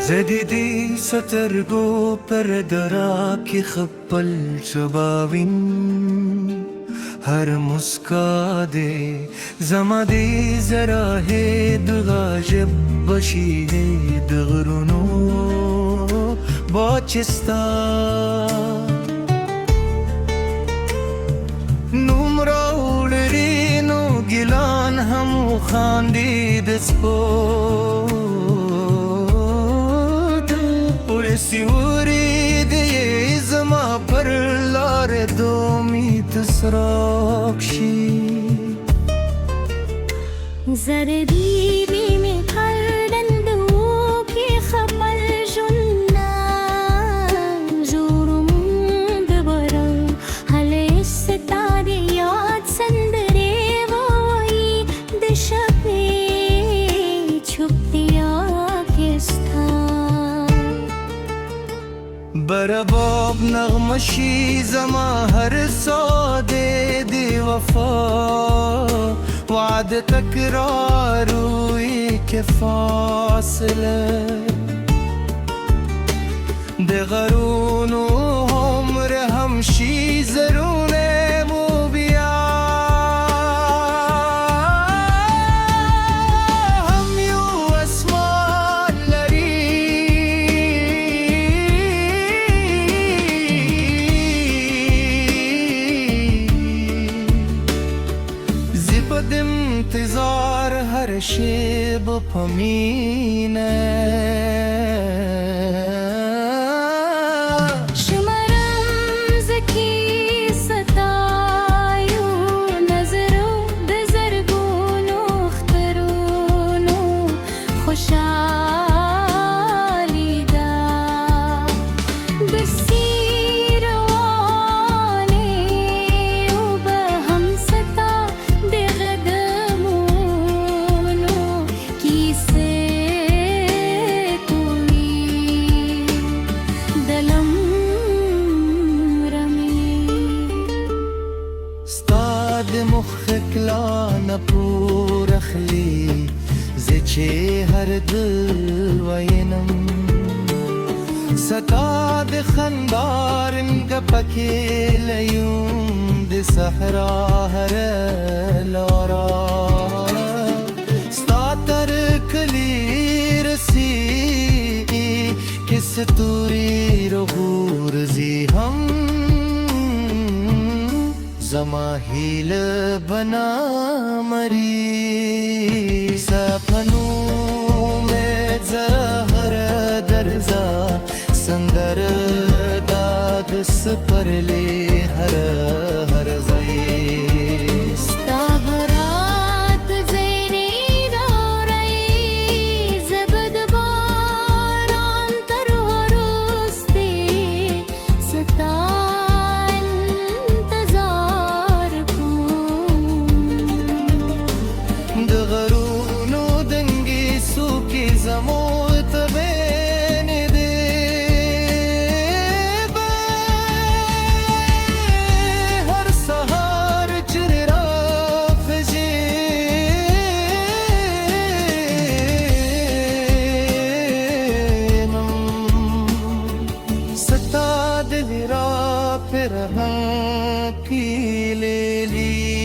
زديدي سترقو پردراکی خپل شباوین هر مسکا دے زما دی زرا ہے دغاجب بشی ہے دغرونو باچستا نوم راولرینو گلان همو خاندی دسپو سیوری دی زما پر لار دومی تسراکشی زردی بی می کردندو کی خبر جنا جورم دبرم حل ستاره یاد سندره وای دشپی چھپتیا کستا برباب نغمشی زما هر ساده دی وفا وعد تکراروی که فاصله ده غرونو عمر همشی زرونه مو بیا هم یو اسمان لری زیبد انتظار هر شب پمینه مخك لا نبور أخلي زي هر دل وينم ستاد خندار انقبكي ليوم دي صحرا هر لورا ستاتر كلي رسي كس توري رغور زي هم زما هیل بنا مری سپنو میں زهر درزا سندر داد سپرلی هر هر زیست تابرات زینی داری زبد باران تر هرستی ستا زموت بین دے ہر سہار چرا فجے ستا دل را پھر کی لے لی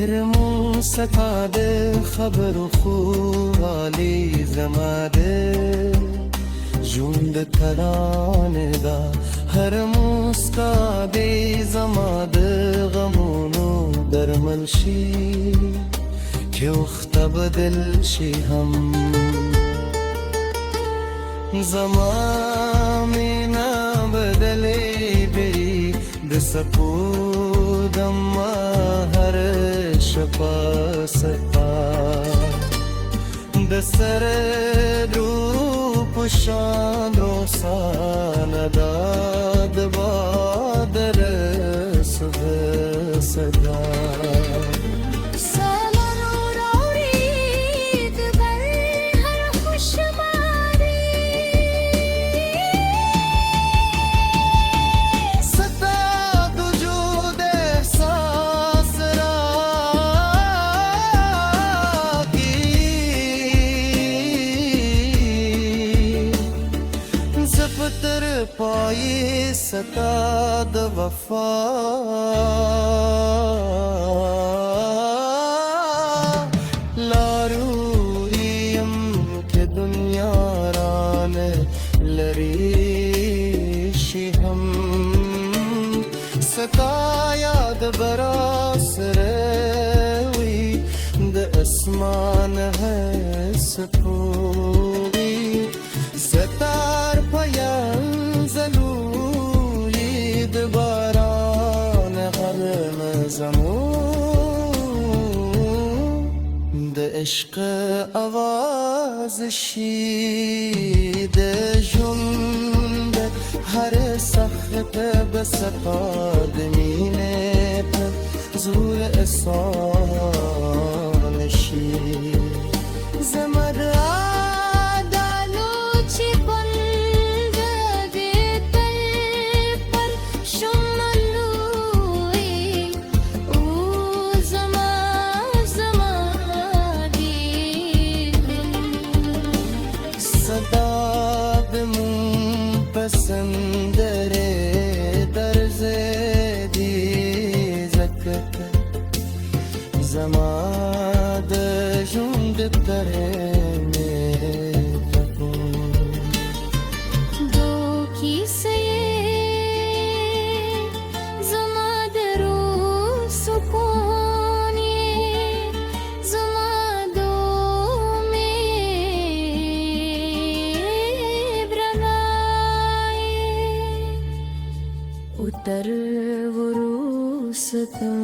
هرمون ستاد خبر خوالی زماده جوند ترانه دا هر مسکاده زماده غمونو درمل شی که وقت بدل شی هم زمامینا بدلی بی دسپور دما هر شپا ستا د سر درو پشان روسان داد بادر صبح صدا پای ستا د وفا لارویم که دنیا ران لری شی هم ستا یاد براس روی د اسمان ہے سپوی ستار پایم زلوی د باران غرم زمون د عشق آواز شی د ژوند هر سخت بسپاد مینه پر زور احسان شی زمر پسندره درز دی زکت زماد جند تره میں تکون دو کیسے زماد رو سکونی زمادو میں اتر وروستم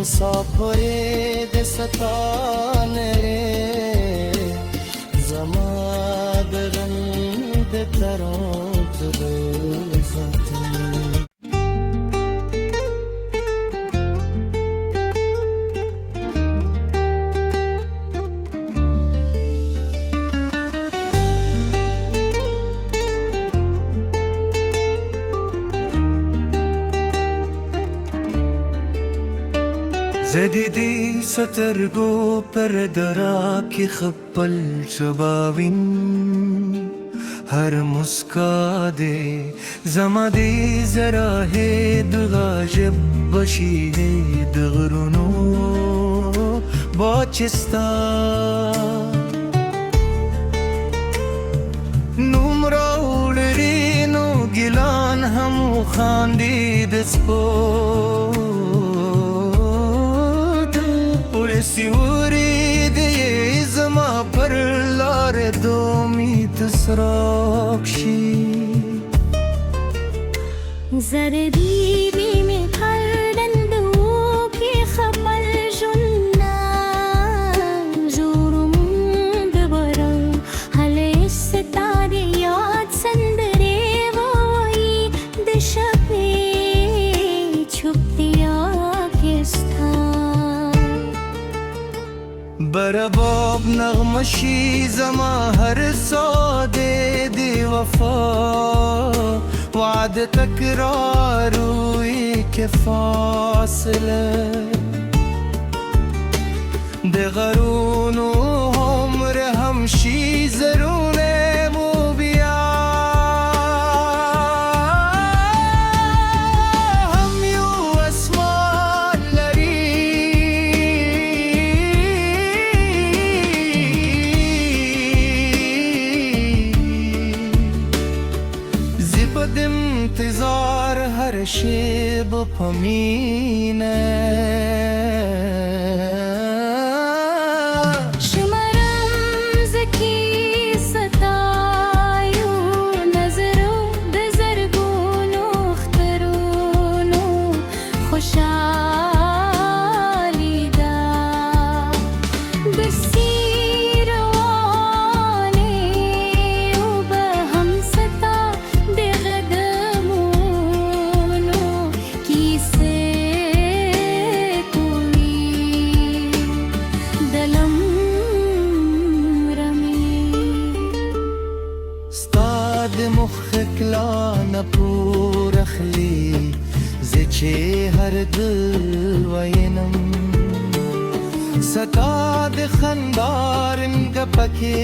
سافره د ستان ره زماد رنگ ترانت ختم زدیدی سترگو پر درا کی خپل شباوین هر مسکا دے زما دی زرا ہے دغاجب بشی ہے دغرنو باچستا نمراول رینو گلان همو خاندی دسپو سیوری دی زما پر لار دومی تسراک شی زردی بی میں کردندو کی خبر جننا جورم دبرم حل ستاری یاد سندرے وی دشپے چھپتیا کستان برباب نغمشی زما هر ساده دی وفا وعد تکراروی که فاصله ده غرونو عمر همشی زرونه مو بیا هم یو اسمان لری زیبد انتظار هر شب پمینه درد وینم ستاد خندارن گپکی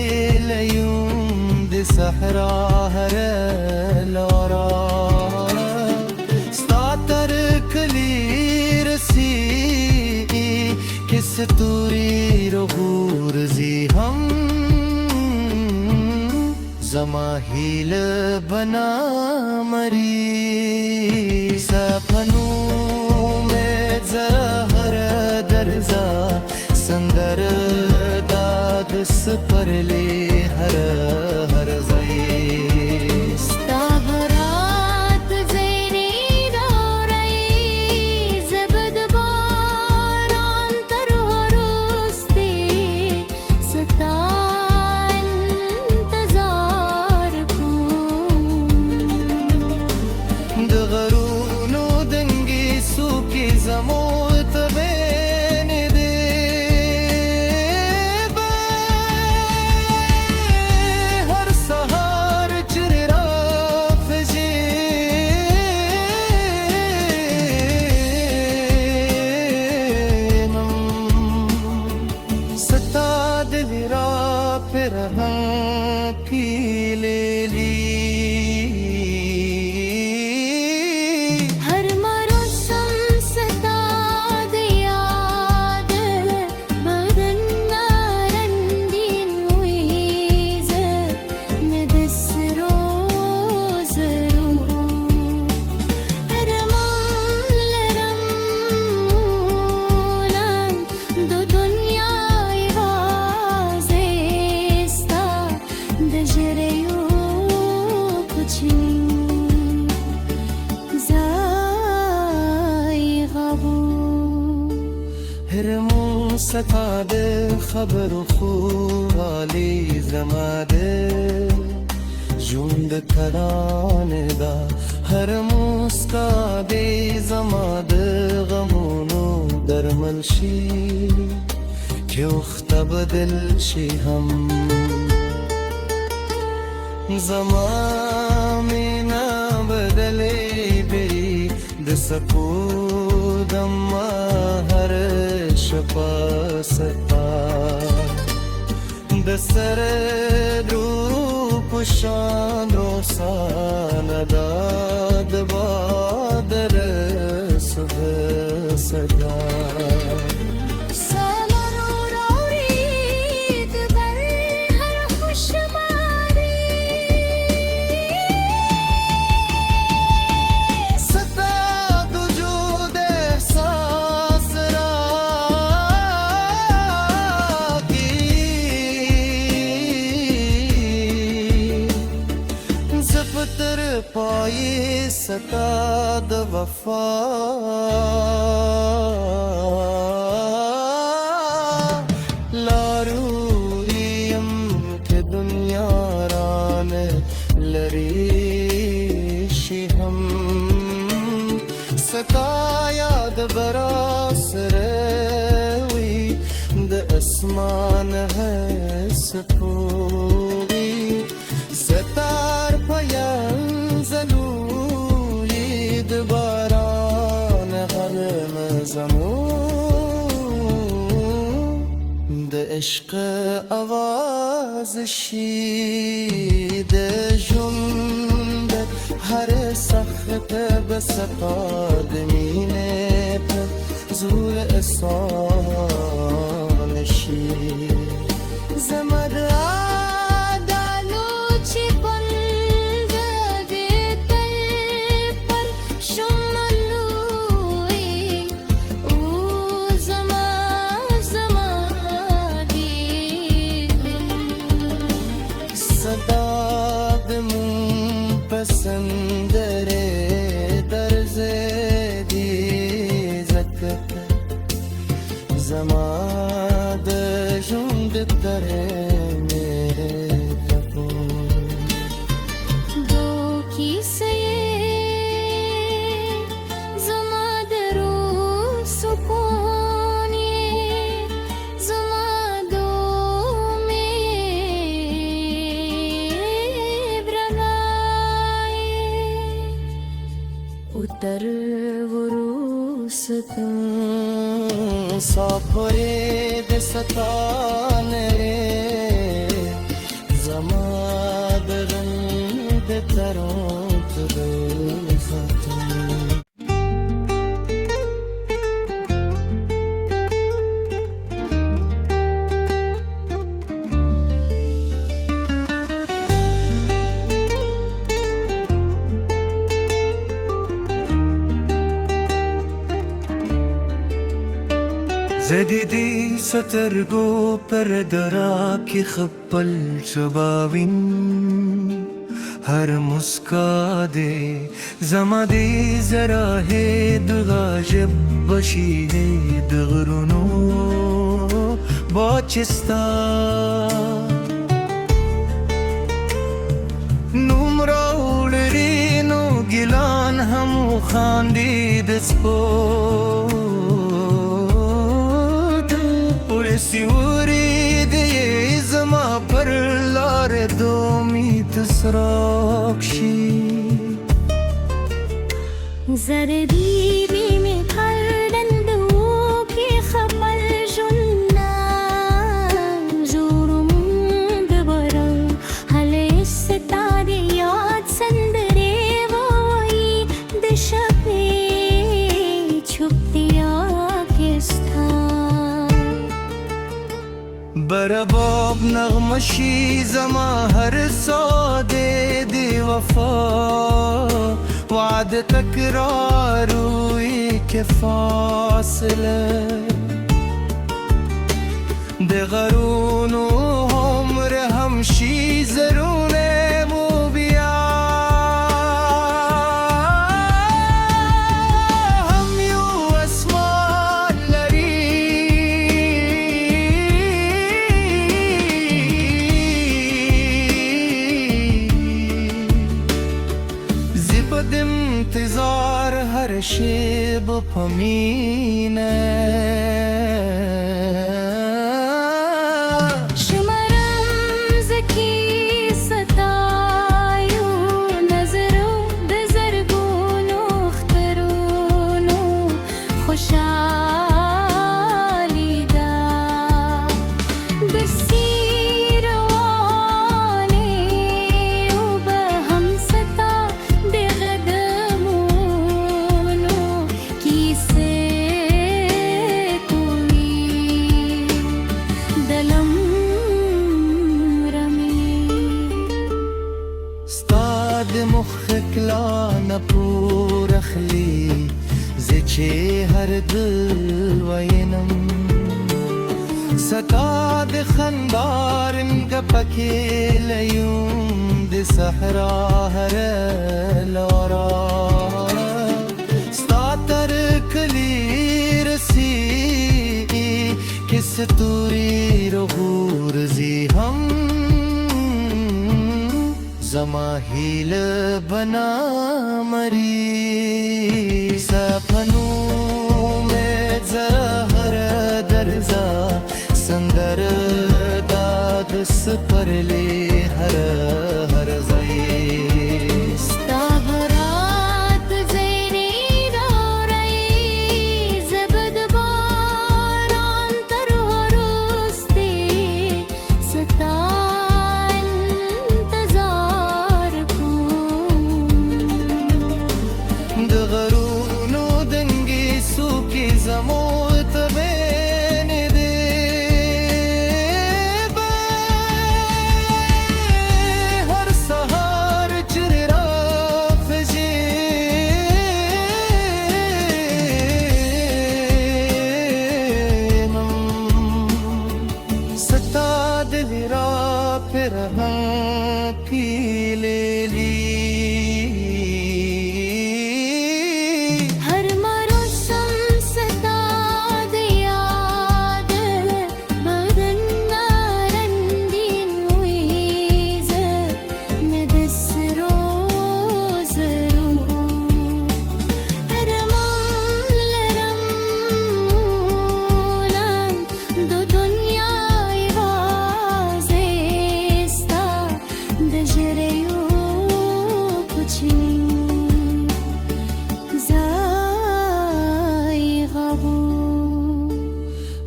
لیوم دی صحرا هر لارا ستاتر کلی رسی کس توری رو غورزی هم زما هیل بنا مری سپنوں میں زہر درزا سندر داد سپرلی ہر ہر زئی ستابرات زینی دورئی زبد باران تر هرستی ستا انتظار کن دغرونو دنگی سوکی زموت بین دے ہر سہار چرا فجینم ستا دل را پر کی لے لی हर मौसम सताद याद बदन रंगीन हुईज नदस रोज रू रमूलन दो दुनिया वाजेस्ता दजरेयो कुछ هرمو ستاده خبر خوالی زماده جوند ترانه دا هرمو سکاده زماده غمونو درمل شی که وقت بدل شی هم زمامینا بدلی بری دسکو دما هر شپا ستا دسر درو پشان روسان داد بادر صبح صدا سالارو رورید بر هر خوشماری ستاد وجود احساس را کی زفتر پایی ستاد وفا لاروریم که دنیا ران لریشی هم ستا یاد براس روی د اسمان ہے سپوی ستار پینزلوی د باران غرم زمون د عشق آواز شی د ژوند هر سخت بسقاد مینه پر زور احسان شی زمر آدالو چی پنجگی تل پر شمالوی او زما زما دیدن صداد مون پسندره درز دی زکت زما د ژوند تره در وروستم سافره د ستانره زما درن د ترانت د فتن زدیدی سترګو پر درا کې خپل شباوین هر مسکا دې زما دې زرا ہے د غاجب بشي د غرونو باچستا نوم راوړري نو ګلان هم خاندي د سپو سیوری دی زما پر لار دومی تسراکشی زردی بی می کردندو که خبر جنا جورم ببرم حل ستاره یاد سندره وای دشبه چوبتیا برباب نغمشی زما هر ساده دی وفا وعد تکراروی که فاصله دی غرونو عمر همشی زرونه مو بیا انتظار هر شب پمینه شمرم زکی ستایو نظرو دزرگونو اخترونو خوشحالی دا برسی مخک لا نپور اخلی زچه هر دل وینم ستا د خندارن گپکی لیوم د صحرا هر لارا ستا تر کلی رسی کس توری رو غورزی هم زما هیل بنا مری سپنو میں زهر درزا سندر داد سپرلی هر هر زیست हर मौसम सदा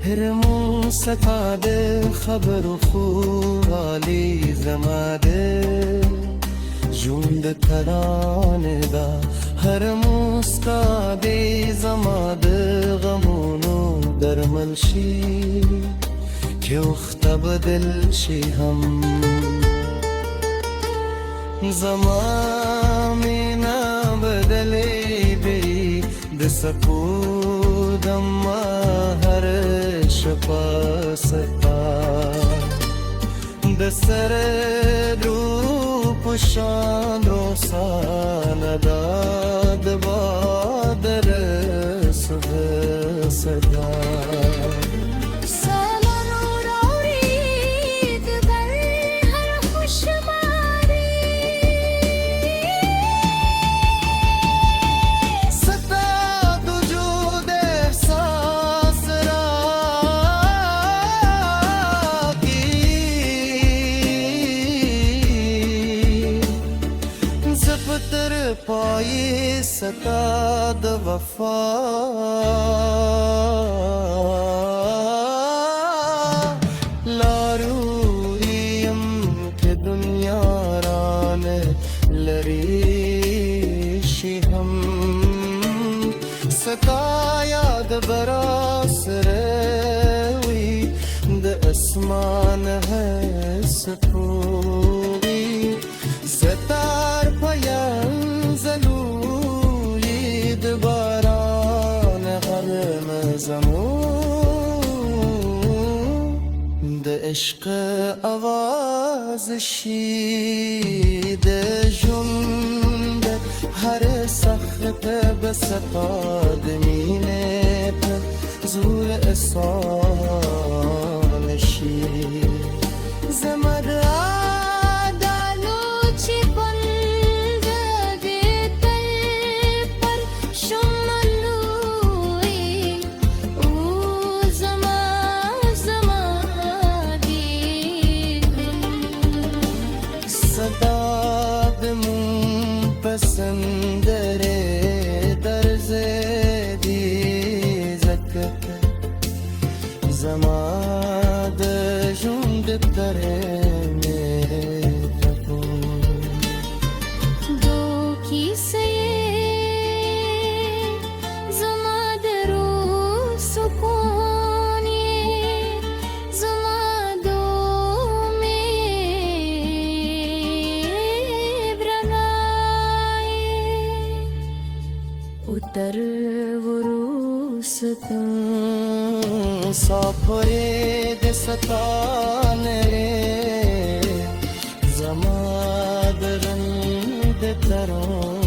هرمون ستاده خبر و خوالی زماده جوند ترانه دا هرمون ستاده زماده غمونو درمل شي که وخت بدل شي هم زما مینا بدلی بی د سپودم هر شپا ستا د سر درو پشان روسان داد بادر صبح صدا پای ستا د وفا لارویم که دنیا رانه لری شي هم ستا یاد براس روی د اسمان ہے سپوی ستار پایان زلوی دباران غرم زمون د عشق آواز شی د جند هر سخت بسپاد مینه پر زور احسان شی زمد پسندره درز دی زکت زما د ژوند تره میرے تکو دو کیسه زما د روح سکون زما دو اتر وروستن سافره د ستان ره زما د رنگ د ترون